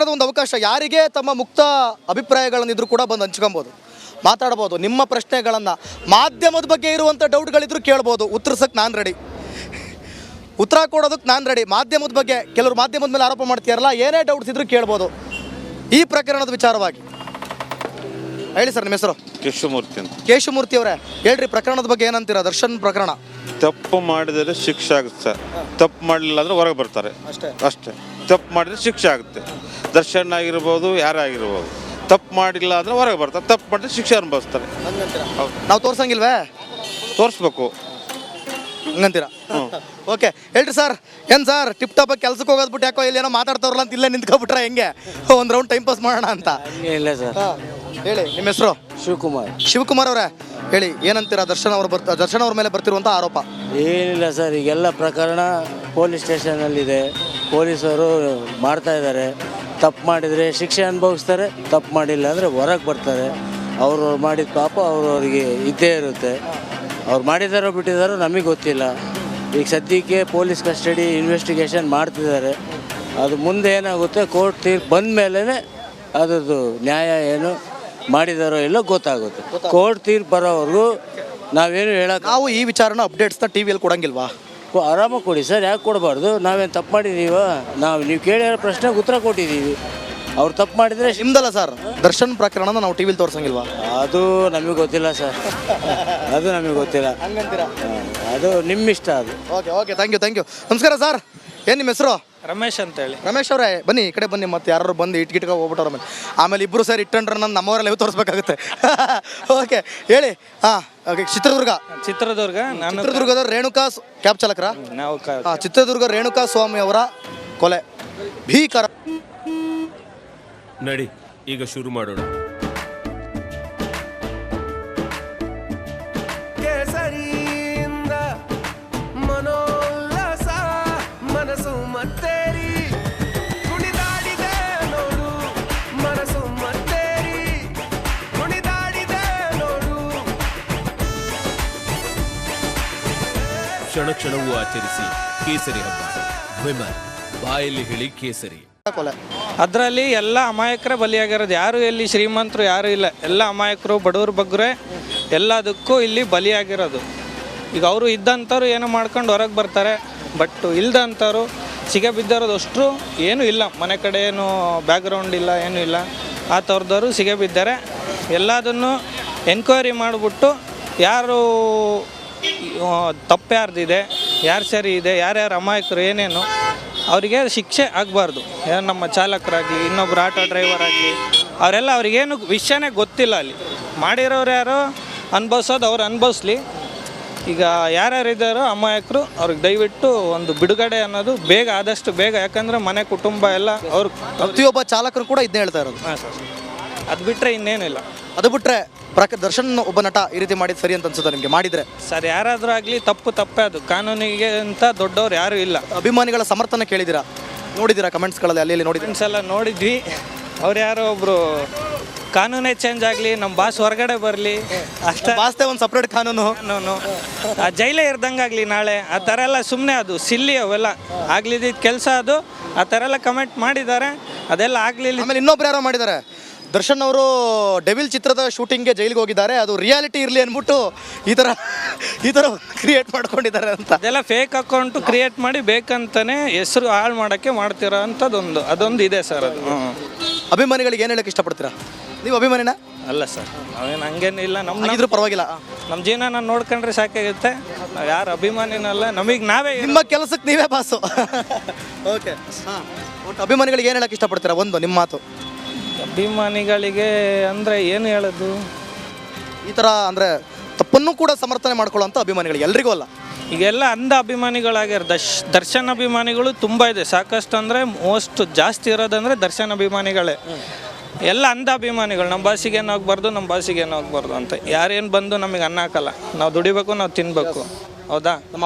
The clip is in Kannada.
ಕಾರ್ಯಕ್ರಮದ ಒಂದು ಅವಕಾಶ. ಯಾರಿಗೆ ತಮ್ಮ ಮುಕ್ತ ಅಭಿಪ್ರಾಯಗಳನ್ನಿದ್ರು ಕೂಡ ಬಂದು ಹಂಚ್ಕೊಬೋದು, ಮಾತಾಡ್ಬೋದು. ನಿಮ್ಮ ಪ್ರಶ್ನೆಗಳನ್ನು, ಮಾಧ್ಯಮದ ಬಗ್ಗೆ ಇರುವಂಥ ಡೌಟ್ಗಳಿದ್ರು ಕೇಳ್ಬೋದು. ಉತ್ತರಿಸೋಕ್ಕೆ ನಾನು ರೆಡಿ, ಉತ್ತರ ಕೊಡೋದಕ್ಕೆ ನಾನು ರೆಡಿ. ಮಾಧ್ಯಮದ ಬಗ್ಗೆ ಕೆಲವರು ಮಾಧ್ಯಮದ ಮೇಲೆ ಆರೋಪ ಮಾಡ್ತೀಯಾರಲ್ಲ, ಏನೇ ಡೌಟ್ಸ್ ಇದ್ರೂ ಕೇಳ್ಬೋದು ಈ ಪ್ರಕರಣದ ವಿಚಾರವಾಗಿ. ಹೇಳಿ ಸರ್, ನಿಮ್ಮ ಹೆಸರು? ಕೇಶವಮೂರ್ತಿ ಅಂತ. ಕೇಶವಮೂರ್ತಿ ಅವರೇ, ಹೇಳ್ರಿ ಪ್ರಕರಣದ ಬಗ್ಗೆ ಏನಂತೀರಾ? ದರ್ಶನ್ ಪ್ರಕರಣ ತಪ್ಪು ಮಾಡಿದರೆ ಶಿಕ್ಷೆ ಆಗುತ್ತೆ ಸರ್. ತಪ್ಪು ಮಾಡಲಿಲ್ಲ ಅಂದರೆ ಹೊರಗೆ ಬರ್ತಾರೆ ಅಷ್ಟೇ. ತಪ್ಪು ಮಾಡಿದರೆ ಶಿಕ್ಷೆ ಆಗುತ್ತೆ. ದರ್ಶನ್ ಆಗಿರ್ಬೋದು, ಯಾರಾಗಿರ್ಬೋದು. ತಪ್ಪು ಮಾಡಿಲ್ಲ ಅಂದರೆ ಹೊರಗೆ ಬರ್ತಾರೆ, ತಪ್ಪು ಮಾಡಿದ್ರೆ ಶಿಕ್ಷೆ ಅನುಭವಿಸ್ತಾರೆ. ನಾವು ತೋರ್ಸಂಗಿಲ್ವೇ? ತೋರಿಸ್ಬೇಕು ಹಂಗಂತೀರಾ? ಓಕೆ, ಹೇಳ್ರಿ ಸರ್. ಏನು ಸರ್, ಟಿಪ್ ಟಾಪ್ ಕೆಲ್ಸಕ್ಕೆ ಹೋಗೋದು ಬಿಟ್ಟು ಯಾಕೋ ಇಲ್ಲೇನೋ ಮಾತಾಡ್ತಾರಲ್ಲ ಅಂತ ಇಲ್ಲೇ ನಿಂತ್ಕೊಬಿಟ್ರೆ ಹೆಂಗೆ? ಒಂದು ರೌಂಡ್ ಟೈಮ್ ಪಾಸ್ ಮಾಡೋಣ ಅಂತ. ಇಲ್ಲ ಸರ್. ಹೇಳಿ, ನಿಮ್ಮ ಹೆಸರು? ಶಿವಕುಮಾರ್. ಶಿವಕುಮಾರ್ ಅವರೇ, ಹೇಳಿ ಏನಂತೀರಾ ದರ್ಶನ್ ಅವ್ರ ಮೇಲೆ ಬರ್ತಿರುವಂಥ ಆರೋಪ? ಏನಿಲ್ಲ ಸರ್, ಈಗೆಲ್ಲ ಪ್ರಕರಣ ಪೊಲೀಸ್ ಸ್ಟೇಷನಲ್ಲಿದೆ. ಪೊಲೀಸರು ಮಾಡ್ತಾ ಇದ್ದಾರೆ. ತಪ್ಪು ಮಾಡಿದರೆ ಶಿಕ್ಷೆ ಅನುಭವಿಸ್ತಾರೆ, ತಪ್ಪು ಮಾಡಿಲ್ಲ ಅಂದರೆ ಹೊರಗೆ ಬರ್ತಾರೆ. ಅವರು ಮಾಡಿದ ಪಾಪ ಅವ್ರವ್ರಿಗೆ ಇದ್ದೇ ಇರುತ್ತೆ. ಅವ್ರು ಮಾಡಿದಾರೋ ಬಿಟ್ಟಿದ್ದಾರೋ ನಮಗೆ ಗೊತ್ತಿಲ್ಲ. ಈಗ ಸದ್ಯಕ್ಕೆ ಪೊಲೀಸ್ ಕಸ್ಟಡಿ ಇನ್ವೆಸ್ಟಿಗೇಷನ್ ಮಾಡ್ತಿದ್ದಾರೆ. ಅದು ಮುಂದೆ ಏನಾಗುತ್ತೆ, ಕೋರ್ಟ್ ತೀರ್ಪು ಬಂದ ಮೇಲೇ ಅದರದ್ದು ನ್ಯಾಯ ಏನು ಮಾಡಿದಾರೋ ಎಲ್ಲೋ ಗೊತ್ತಾಗುತ್ತೆ. ಕೋರ್ಟ್ ತೀರ್ಪು ಬರೋವರೆಗೂ ನಾವೇನು ಹೇಳೋಕೆ, ನಾವು ಈ ವಿಚಾರನ ಅಪ್ಡೇಟ್ಸ್ನ ಟಿ ವಿಯಲ್ಲಿ ಕೊಡಂಗಿಲ್ವಾ? ಆರಾಮಾಗಿ ಕೊಡಿ ಸರ್, ಯಾಕೆ ಕೊಡಬಾರ್ದು? ನಾವೇನು ತಪ್ಪು ಮಾಡಿದ್ದೀವ? ನೀವು ಕೇಳಿರೋ ಪ್ರಶ್ನೆಗೆ ಉತ್ತರ ಕೊಟ್ಟಿದ್ದೀವಿ. ಅವ್ರು ತಪ್ಪು ಮಾಡಿದರೆ ನಿಮ್ದಲ್ಲ ಸರ್, ದರ್ಶನ್ ಪ್ರಕರಣನ ನಾವು ಟಿ ವಿಲಿ ತೋರ್ಸಂಗಿಲ್ವಾ? ಅದು ನಮಗೆ ಗೊತ್ತಿಲ್ಲ ಸರ್, ಅದು ನಮಗೆ ಗೊತ್ತಿಲ್ಲ. ಅದು ನಿಮ್ಮಿಷ್ಟ ಅದು. Okay okay, thank you. ನಮಸ್ಕಾರ ಸರ್, ಏನು ನಿಮ್ಮ ಹೆಸರು? ರಮೇಶ್ ಅಂತೇಳಿ. ರಮೇಶ್ ಅವರೇ, ಬನ್ನಿ ಈ ಕಡೆ ಬನ್ನಿ. ಮತ್ತೆ ಯಾರು ಬಂದು ಇಟ್ಗಿಟ್ಕ ಹೋಗ್ಬಿಟ್ಟವ್ರ ಆಮೇಲೆ ಇಬ್ಬರು ಸರ್ ಇಟ್ಟಂಡ್ರೆ ನಮ್ಮವರೆಲ್ಲ ಇವು ತೋರಿಸ್ಬೇಕಾಗುತ್ತೆ. ಓಕೆ, ಹೇಳಿ. ಹಾಂ, ಓಕೆ. ಚಿತ್ರದುರ್ಗ ನಾನು ಚಿತ್ರದುರ್ಗದ ರೇಣುಕಾ ಕ್ಯಾಬ್ ಚಾಲಕರ ನಾವು ಚಿತ್ರದುರ್ಗ ರೇಣುಕಾ ಸ್ವಾಮಿ ಅವರ ಕೊಲೆ ಭೀಕರ. ನಡಿ, ಈಗ ಶುರು ಮಾಡೋಣ. ಕೇಸರಿಯಿಂದ ಮನೋಲ್ಲಾಸ ಮನಸ್ಸು ಮತ್ತೇರಿ ಕುಣಿದಾಡಿದೆ ನೋಡು, ಮನಸ್ಸು ಮತ್ತೇರಿ ಕುಣಿದಾಡಿದೆ ನೋಡು. ಕ್ಷಣ ಕ್ಷಣವೂ ಆಚರಿಸಿ ಕೇಸರಿ ಹಬ್ಬ. ವಿಮಲ್ ಬಾಯಲ್ಲಿ ಹೇಳಿ ಕೇಸರಿ. ಕೊಲೆ ಅದರಲ್ಲಿ ಎಲ್ಲ ಅಮಾಯಕರೇ ಬಲಿಯಾಗಿರೋದು. ಯಾರು ಇಲ್ಲಿ ಶ್ರೀಮಂತರು ಯಾರೂ ಇಲ್ಲ, ಎಲ್ಲ ಅಮಾಯಕರು, ಬಡವರು ಬಗ್ಗರೆ ಎಲ್ಲದಕ್ಕೂ ಇಲ್ಲಿ ಬಲಿಯಾಗಿರೋದು. ಈಗ ಅವರು ಇದ್ದಂಥವ್ರು ಏನೋ ಮಾಡ್ಕೊಂಡು ಹೊರಗೆ ಬರ್ತಾರೆ, ಬಟ್ ಇಲ್ದಂಥವ್ರು ಸಿಗ ಬಿದ್ದಿರೋದು ಅಷ್ಟರು ಏನೂ ಇಲ್ಲ. ಮನೆ ಕಡೆ ಏನು ಬ್ಯಾಕ್ಗ್ರೌಂಡ್ ಇಲ್ಲ, ಏನೂ ಇಲ್ಲ. ಆ ಥರದವರು ಸಿಗ ಬಿದ್ದಾರೆ. ಎಲ್ಲದನ್ನು ಎನ್ಕ್ವೈರಿ ಮಾಡಿಬಿಟ್ಟು ಯಾರು ತಪ್ಪು ಯಾರ್ದಿದೆ, ಯಾರು ಸರಿ ಇದೆ, ಯಾರ್ಯಾರು ಅಮಾಯಕರು ಏನೇನು ಅವರಿಗೆ ಶಿಕ್ಷೆ ಆಗಬಾರ್ದು. ನಮ್ಮ ಚಾಲಕರಾಗಲಿ, ಇನ್ನೊಬ್ರು ಆಟೋ ಡ್ರೈವರ್ ಆಗಲಿ, ಅವರೆಲ್ಲ ಅವ್ರಿಗೇನು ವಿಷಯನೇ ಗೊತ್ತಿಲ್ಲ. ಅಲ್ಲಿ ಮಾಡಿರೋರು ಯಾರೋ ಅನುಭವಿಸೋದು ಅವ್ರು ಅನುಭವಿಸ್ಲಿ. ಈಗ ಯಾರ್ಯಾರು ಇದ್ದಾರೋ ಅಮಾಯಕರು ಅವ್ರಿಗೆ ದಯವಿಟ್ಟು ಒಂದು ಬಿಡುಗಡೆ ಅನ್ನೋದು ಬೇಗ, ಆದಷ್ಟು ಬೇಗ. ಯಾಕಂದರೆ ಮನೆ ಕುಟುಂಬ ಎಲ್ಲ ಅವ್ರು, ಪ್ರತಿಯೊಬ್ಬ ಚಾಲಕರು ಕೂಡ ಇದನ್ನೇ ಹೇಳ್ತಾ ಇರೋದು. ಹಾಂ ಸರ್, ಅದು ಬಿಟ್ಟರೆ ಇನ್ನೇನಿಲ್ಲ. ಅದು ಬಿಟ್ಟರೆ ದರ್ಶನ್ ಒಬ್ಬ ನಟ ಈ ರೀತಿ ಮಾಡಿದ್ದು ಸರಿ ಅಂತ ಅನ್ಸುತ್ತೆ ನಿಮಗೆ? ಮಾಡಿದರೆ ಸರ್, ಯಾರಾದರೂ ಆಗಲಿ ತಪ್ಪೇ ಅದು. ಕಾನೂನಿಗೆ ಅಂತ ದೊಡ್ಡವ್ರು ಯಾರೂ ಇಲ್ಲ. ಅಭಿಮಾನಿಗಳ ಸಮರ್ಥನೆ ಕೇಳಿದ್ದೀರಾ, ನೋಡಿದ್ದೀರಾ ಕಮೆಂಟ್ಸ್ಗಳಲ್ಲಿ? ಅಲ್ಲಿ ನೋಡಿದ್ದೀರಾ? ಫ್ರೆಂಡ್ಸ್ ಎಲ್ಲ ನೋಡಿದ್ವಿ. ಅವ್ರು ಯಾರೋ ಒಬ್ಬರು ಕಾನೂನೇ ಚೇಂಜ್ ಆಗಲಿ, ನಮ್ಮ ಬಾಸ್ ಹೊರಗಡೆ ಬರಲಿ ಅಷ್ಟೇ. ಬಾಸ್ತೆ ಒಂದು ಸಪ್ರೇಟ್ ಕಾನೂನು ಆ ಜೈಲೇ ಇರ್ದಂಗೆ ಆಗಲಿ ನಾಳೆ, ಆ ಥರ ಎಲ್ಲ ಸುಮ್ಮನೆ ಅದು ಸಿಲ್ಲಿ ಅವೆಲ್ಲ ಆಗ್ಲಿದ್ದಿದ್ದು ಕೆಲಸ ಅದು. ಆ ಥರ ಎಲ್ಲ ಕಮೆಂಟ್ ಮಾಡಿದ್ದಾರೆ, ಅದೆಲ್ಲ ಆಗಲಿಲ್ಲ. ಆಮೇಲೆ ಇನ್ನೊಬ್ರು ಯಾರೋ ಮಾಡಿದ್ದಾರೆ, ದರ್ಶನ್ ಅವರು ಡೆವಿಲ್ ಚಿತ್ರದ ಶೂಟಿಂಗ್ಗೆ ಜೈಲಿಗೆ ಹೋಗಿದ್ದಾರೆ, ಅದು ರಿಯಾಲಿಟಿ ಇರಲಿ ಅಂದ್ಬಿಟ್ಟು ಈ ಥರ ಕ್ರಿಯೇಟ್ ಮಾಡ್ಕೊಂಡಿದ್ದಾರೆ ಅಂತ. ಅದೆಲ್ಲ ಫೇಕ್ ಅಕೌಂಟು ಕ್ರಿಯೇಟ್ ಮಾಡಿ ಬೇಕಂತಾನೆ ಹೆಸರು ಹಾಳು ಮಾಡೋಕ್ಕೆ ಮಾಡ್ತಿರೋ ಅಂಥದ್ದೊಂದು ಅದೊಂದು ಇದೆ ಸರ್. ಅದು ಅಭಿಮಾನಿಗಳಿಗೆ ಏನು ಹೇಳಕ್ಕೆ ಇಷ್ಟಪಡ್ತೀರಾ? ನೀವು ಅಭಿಮಾನಿನ? ಅಲ್ಲ ಸರ್, ನಾವೇನು ಹಂಗೇನಿಲ್ಲ. ಇದ್ರೂ ಪರವಾಗಿಲ್ಲ, ನಮ್ಮ ಜೀವನ ನಾನು ನೋಡ್ಕೊಂಡ್ರೆ ಸಾಕಾಗುತ್ತೆ. ನಾವು ಯಾರು ಅಭಿಮಾನಿನಲ್ಲ, ನಮಗೆ ನಾವೇ. ನಿಮ್ಮ ಕೆಲಸಕ್ಕೆ ನೀವೇ ಬಾಸು. ಓಕೆ, ಒಟ್ಟು ಅಭಿಮಾನಿಗಳಿಗೆ ಏನು ಹೇಳಕ್ಕೆ ಇಷ್ಟಪಡ್ತೀರಾ? ಒಂದು ನಿಮ್ಮ ಮಾತು. ಅಭಿಮಾನಿಗಳಿಗೆ ಅಂದರೆ ಏನು ಹೇಳೋದು, ಈ ಥರ ಅಂದರೆ ತಪ್ಪನ್ನು ಕೂಡ ಸಮರ್ಥನೆ ಮಾಡ್ಕೊಳ್ಳೋಂಥ ಅಭಿಮಾನಿಗಳಿಗೆ ಎಲ್ರಿಗೂ ಅಲ್ಲ. ಈಗೆಲ್ಲ ಅಂಧ ಅಭಿಮಾನಿಗಳಾಗ್ಯಾರ. ದರ್ಶನ್ ಅಭಿಮಾನಿಗಳು ತುಂಬ ಇದೆ, ಸಾಕಷ್ಟು. ಅಂದರೆ ಮೋಸ್ಟ್ ಜಾಸ್ತಿ ಇರೋದಂದರೆ ದರ್ಶನ್ ಅಭಿಮಾನಿಗಳೇ. ಎಲ್ಲ ಅಂಧ ಅಭಿಮಾನಿಗಳು. ನಮ್ಮ ಬಾಸಿಗೇನು ಹೋಗ್ಬಾರ್ದು, ನಮ್ಮ ಬಾಸಿಗೇನು ಹೋಗ್ಬಾರ್ದು ಅಂತ ಯಾರೇನು ಬಂದು ನಮಗೆ ಅನ್ನ ಹಾಕಲ್ಲ. ನಾವು ದುಡಿಬೇಕು, ನಾವು ತಿನ್ನಬೇಕು. ಹೌದಾ? ನಮ್ಮ